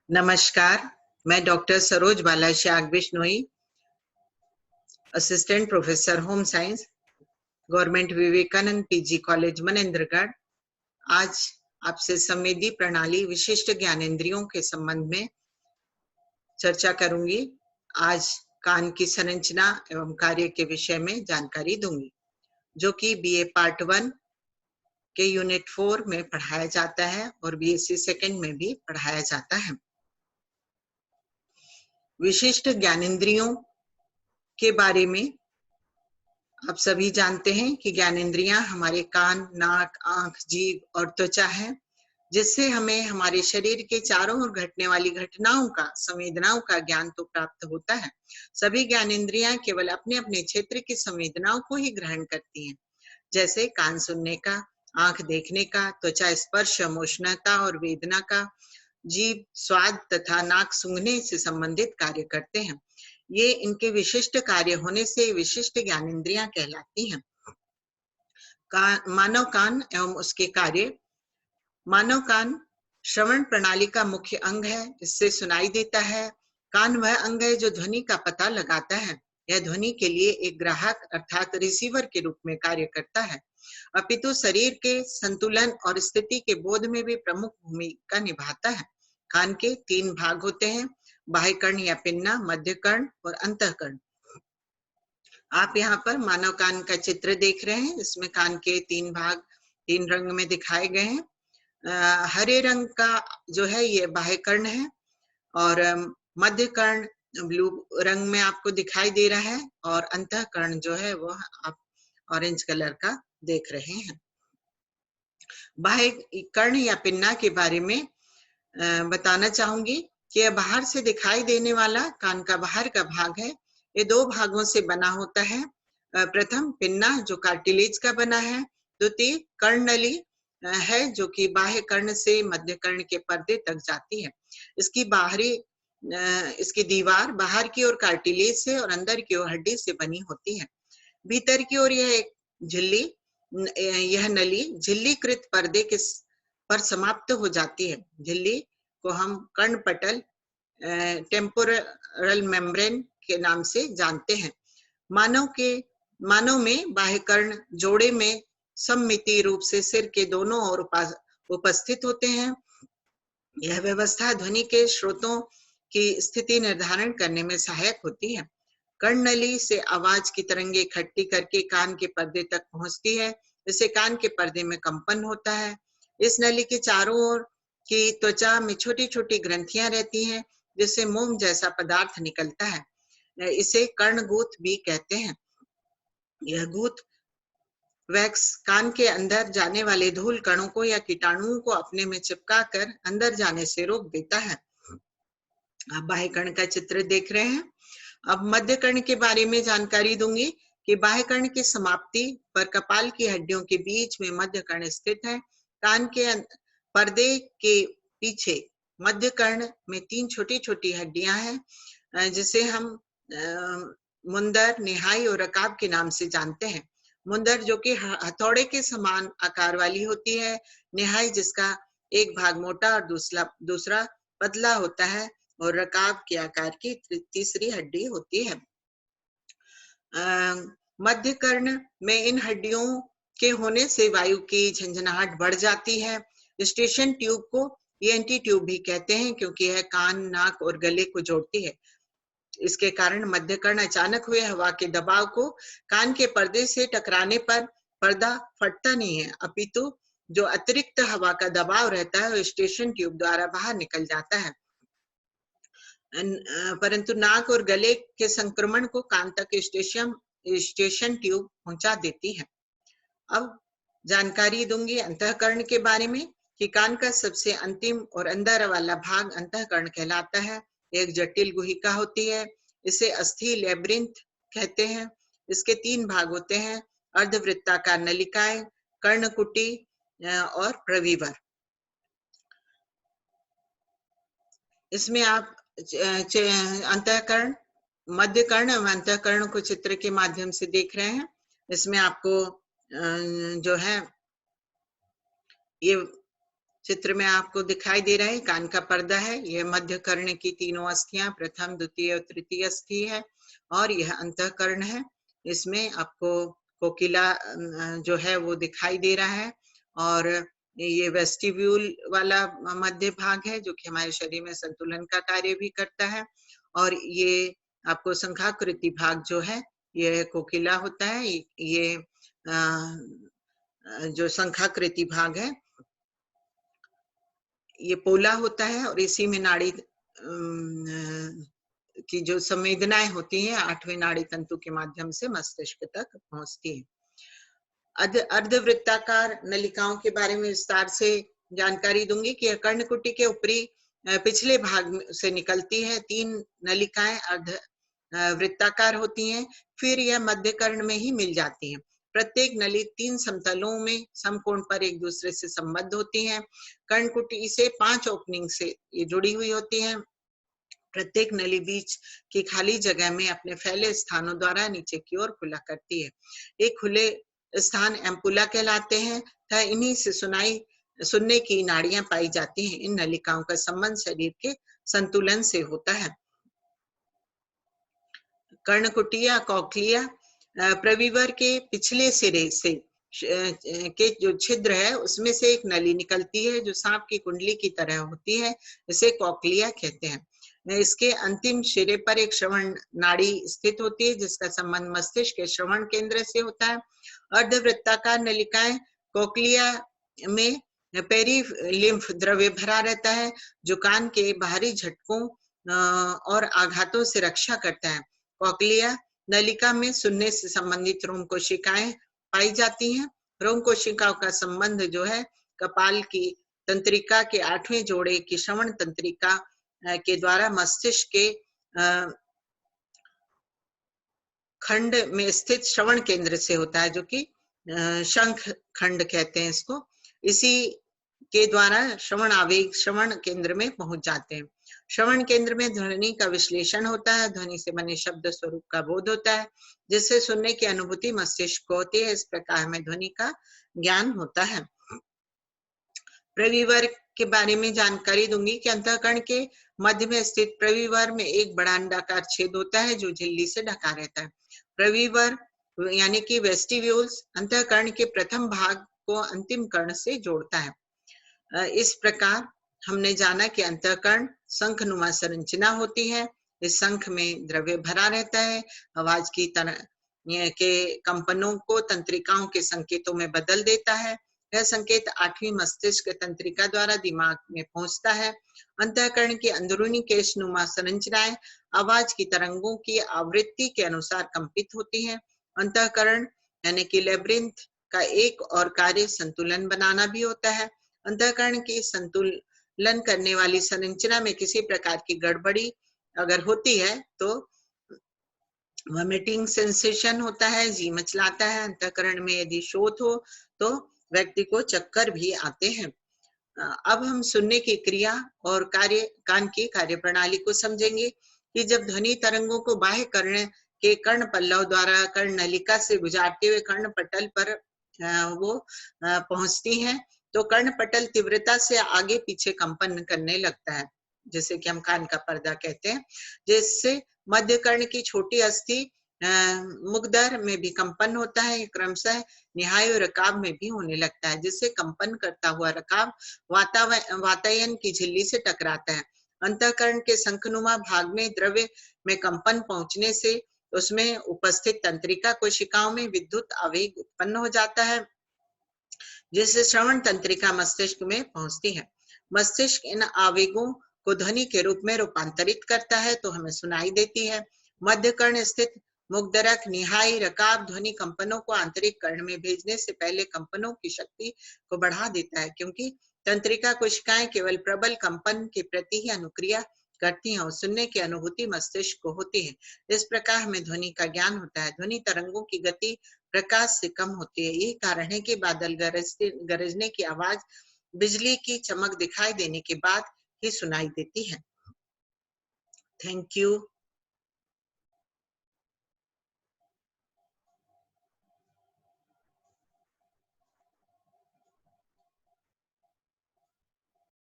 नमस्कार, मैं डॉक्टर सरोज बाला शाग Bishnoi, assistant professor home science, government Vivekananda PG college Manendragarh. आज आपसे संवेदी प्रणाली विशिष्ट ज्ञानेंद्रियों के संबंध में चर्चा करूंगी। आज कान की संरचना एवं कार्य के विषय में जानकारी दूंगी, जो कि बीए पार्ट 1 के यूनिट 4 में पढ़ाया जाता है और बीएससी सेकंड में भी पढ़ाया जाता है। विशिष्ट ज्ञानेंद्रियों के बारे में आप सभी जानते हैं कि ज्ञानेंद्रियां हमारे कान, नाक, आंख, जीभ और त्वचा है, जिससे हमें हमारे शरीर के चारों ओर घटने वाली घटनाओं का, संवेदनाओं का ज्ञान तो प्राप्त होता है। सभी ज्ञानेंद्रियां केवल अपने अपने क्षेत्र की संवेदनाओं को ही ग्रहण करती हैं, जैसे कान सुनने का, आंख देखने का, त्वचा स्पर्श, उष्णता और वेदना का, जीभ स्वाद तथा नाक सूंघने से संबंधित कार्य करते हैं। ये इनके विशिष्ट कार्य होने से विशिष्ट ज्ञानेंद्रियां कहलाती हैं। मानव कान एवं उसके कार्य। मानव कान श्रवण प्रणाली का मुख्य अंग है, इससे सुनाई देता है। कान वह अंग है जो ध्वनि का पता लगाता है। यह ध्वनि के लिए एक ग्राहक अर्थात रिसीवर के रूप में कार्य करता है, अपितु शरीर के संतुलन और स्थिति के बोध में भी प्रमुख भूमिका निभाता है। कान के 3 भाग होते हैं, बाह्य कर्ण या पिन्ना, मध्य कर्ण और अंतःकर्ण। आप यहाँ पर मानव कान का चित्र देख रहे हैं। इसमें कान के 3 भाग 3 रंग में दिखाए गए हैं। हरे रंग का जो है ये बाह्य कर्ण है और मध्य कर्ण ब्लू रंग में आपको दिखाई दे रहा है और अंतःकर्ण जो है वो आप ऑरेंज कलर का देख रहे हैं। बाह्य कर्ण या पिन्ना के बारे में बताना चाहूंगी कि यह बाहर से दिखाई देने वाला कान का बाहर का भाग है। ये 2 भागों से बना होता है। प्रथम पिन्ना जो कार्टिलेज का बना है, द्वितीय कर्णनली है जो कि बाह्य कर्ण से मध्य कर्ण के पर्दे तक जाती है। इसकी दीवार बाहर की ओर कार्टिलेज से और अंदर की ओर हड्डी से बनी होती है। भीतर की ओर यह नली झिल्लीकृत पर्दे के पर समाप्त हो जाती है। झिल्ली को हम कर्णपटल टेम्पोरल मेम्ब्रेन के नाम से जानते हैं। मानव में बाह्य कर्ण जोड़े में सममितीय रूप से सिर के दोनों ओर उपस्थित होते हैं। यह व्यवस्था ध्वनि के स्रोतों की स्थिति निर्धारण करने में सहायक होती है। कर्णनली से आवाज की तरंगे इकट्ठी करके कान के पर्दे तक पहुंचती है, जिससे कान के पर्दे में कंपन होता है। इस नली के चारों ओर की त्वचा में छोटी छोटी ग्रंथियां रहती हैं, जिससे मोम जैसा पदार्थ निकलता है। इसे कर्णगूत भी कहते हैं। यह गूत वैक्स कान के अंदर जाने वाले धूल कणों को या कीटाणुओं को अपने में चिपका कर अंदर जाने से रोक देता है। आप बाह्य कर्ण का चित्र देख रहे हैं। अब मध्य कर्ण के बारे में जानकारी दूंगी कि बाह्य कर्ण की समाप्ति पर कपाल की हड्डियों के बीच में मध्य कर्ण स्थित है। कान के पर्दे के पीछे मध्य कर्ण में 3 छोटी छोटी हड्डियां हैं, जिसे हम मुंदर, निहाई और रकाब के नाम से जानते हैं। मुंदर जो कि हथौड़े के समान आकार वाली होती है, निहाई जिसका एक भाग मोटा और दूसरा पतला होता है, और रकाब के आकार की तीसरी हड्डी होती है। मध्य कर्ण में इन हड्डियों के होने से वायु की झंझनाहट बढ़ जाती है। स्टेशन ट्यूब को ईएनटी ट्यूब भी कहते हैं, क्योंकि यह कान, नाक और गले को जोड़ती है। इसके कारण मध्य कर्ण अचानक हुए हवा के दबाव को कान के पर्दे से टकराने पर पर्दा फटता नहीं है, अपितु जो अतिरिक्त हवा का दबाव रहता है वो स्टेशन ट्यूब द्वारा बाहर निकल जाता है। परंतु नाक और गले के संक्रमण को कान तक स्टेशन ट्यूब पहुंचा देती है। अब जानकारी दूंगी अंतःकरण के बारे में कि कान का सबसे अंतिम और अंदर वाला भाग अंतःकरण कहलाता है। एक जटिल गुहिका होती है, इसे अस्थि लेब्रिंथ कहते हैं। इसके 3 भाग होते हैं, अर्धवृत्ताकार नलिकाएं, कर्णकुटी और प्रवीवर। इसमें आप अंतःकरण, मध्य कर्ण और अंतःकरण को चित्र के माध्यम से देख रहे हैं। इसमें आपको जो है ये चित्र में आपको दिखाई दे रहा है कान का पर्दा है। यह मध्य कर्ण की तीनों अस्थियां प्रथम, द्वितीय और तृतीय अस्थि है और यह अंतःकरण है। इसमें आपको कोकिला जो है वो दिखाई दे रहा है और ये वेस्टिब्यूल वाला मध्य भाग है जो कि हमारे शरीर में संतुलन का कार्य भी करता है। और ये आपको शंखाकृति भाग जो है ये कोकिला होता है। ये जो शंखाकृति भाग है ये पोला होता है और इसी में नाड़ी की जो संवेदनाएं होती हैं 8वें नाड़ी तंतु के माध्यम से मस्तिष्क तक पहुंचती है। अर्धवृत्ताकार नलिकाओं के बारे में विस्तार से जानकारी दूंगी कि कर्णकुटी के ऊपरी पिछले भाग से निकलती है। 3 नलिकाएं अर्ध वृत्ताकार होती हैं, फिर यह मध्य कर्ण में ही मिल जाती हैं। प्रत्येक नली 3 समतलों में समकोण पर एक दूसरे से संबद्ध होती हैं। कर्णकुटी से 5 ओपनिंग से ये जुड़ी हुई होती हैं। प्रत्येक नली बीच की खाली जगह में अपने फैले स्थानों द्वारा नीचे की ओर खुला करती है। एक खुले स्थान एम्पुला कहलाते हैं तथा इन्हीं से सुनने की नाड़ियां पाई जाती हैं। इन नलिकाओं का संबंध शरीर के संतुलन से होता है। कर्णकुटिया कॉक्लिया प्रविवर के पिछले सिरे से के जो छिद्र है उसमें से एक नली निकलती है जो सांप की कुंडली की तरह होती है। इसे कॉक्लिया कहते हैं। इसके अंतिम सिरे पर एक श्रवण नाड़ी स्थित होती है जिसका संबंध मस्तिष्क के श्रवण केंद्र से होता है। अर्धवृत्ताकार नलिकाएं कॉक्लिया में पेरिलिम्फ द्रव्य भरा रहता है जो कान के बाहरी झटकों और आघातों से रक्षा करता है। कॉक्लिया नलिका में सुनने से संबंधित रोम कोशिकाएं पाई जाती हैं। रोम कोशिकाओं का संबंध जो है कपाल की तंत्रिका के 8वें जोड़े की श्रवण तंत्रिका के द्वारा मस्तिष्क के खंड में स्थित श्रवण केंद्र से होता है जो कि शंख खंड कहते हैं इसको। इसी के द्वारा श्रवण आवेग श्रवण केंद्र में पहुंच जाते हैं। श्रवण केंद्र में ध्वनि का विश्लेषण होता है। ध्वनि से बने शब्द स्वरूप का बोध होता है जिससे सुनने की अनुभूति मस्तिष्क को होती है। इस प्रकार में ध्वनि का ज्ञान होता है। प्रविवर के बारे में जानकारी दूंगी कि अंतःकरण के मध्य में स्थित प्रविवर में एक बड़ा अंडाकार छेद होता है जो झिल्ली से ढका रहता है। प्रविवर यानी कि वेस्टिब्यूल्स अंतःकरण के प्रथम भाग को अंतिम कर्ण से जोड़ता है। इस प्रकार हमने जाना कि अंतःकरण शंखनुमा संरचना होती है। इस शंख में द्रव्य भरा रहता है। आवाज की के कंपनों को तंत्रिकाओं के संकेतों में बदल देता है। यह संकेत 8वीं मस्तिष्क तंत्रिका द्वारा दिमाग में पहुंचता है। अंतःकरण की अंदरूनी केशनुमा संरचनाएं आवाज की तरंगों की आवृत्ति के अनुसार कंपित होती हैं। अंतःकरण यानी कि लेब्रिंथ का एक और कार्य संतुलन बनाना भी होता है। अंतःकरण की संतुलन करने वाली संरचना में किसी प्रकार की गड़बड़ी अगर होती है तो वॉमिटिंग सेंसेशन होता है, जी मचलाता है। अंतःकरण में यदि शोथ हो तो व्यक्ति को चक्कर भी आते हैं। अब हम सुनने की क्रिया और कान की कार्य प्रणाली को समझेंगे कि जब ध्वनि तरंगों को बाह्य कर्ण के कर्ण पल्लव द्वारा कर्ण नलिका से गुजारते हुए कर्ण पटल पर वो पहुंचती हैं तो कर्ण पटल तीव्रता से आगे पीछे कंपन करने लगता है जैसे कि हम कान का पर्दा कहते हैं। जिससे मध्य कर्ण की छोटी अस्थि मुगदर में भी कंपन होता है। क्रमशः निहाय और रकाब में भी होने लगता है जिससे कंपन करता हुआ रकाब वातायन की झिल्ली से टकराता है। अंतःकरण के शंखनुमा भाग में द्रव्य में कंपन पहुंचने से उसमें उपस्थित तंत्रिका कोशिकाओं में विद्युत आवेग उत्पन्न हो जाता है जिससे श्रवण तंत्रिका मस्तिष्क में पहुंचती है। मस्तिष्क इन आवेगों को ध्वनि के रूप में रूपांतरित करता है तो हमें सुनाई देती है। मध्य कर्ण स्थित मुगदरक निहाई रकाब ध्वनि कंपनों को आंतरिक कर्ण में भेजने से पहले कंपनों की शक्ति को बढ़ा देता है क्योंकि तंत्रिका कोशिकाएं केवल प्रबल कंपन के प्रति ही अनुक्रिया करती हैं और सुनने की अनुभूति मस्तिष्क को होती है। इस प्रकार हमें ध्वनि का ज्ञान होता है। ध्वनि तरंगों की गति प्रकाश से कम होती है। यही कारण है कि बादल गरजने की आवाज बिजली की चमक दिखाई देने के बाद ही सुनाई देती है। Thank you.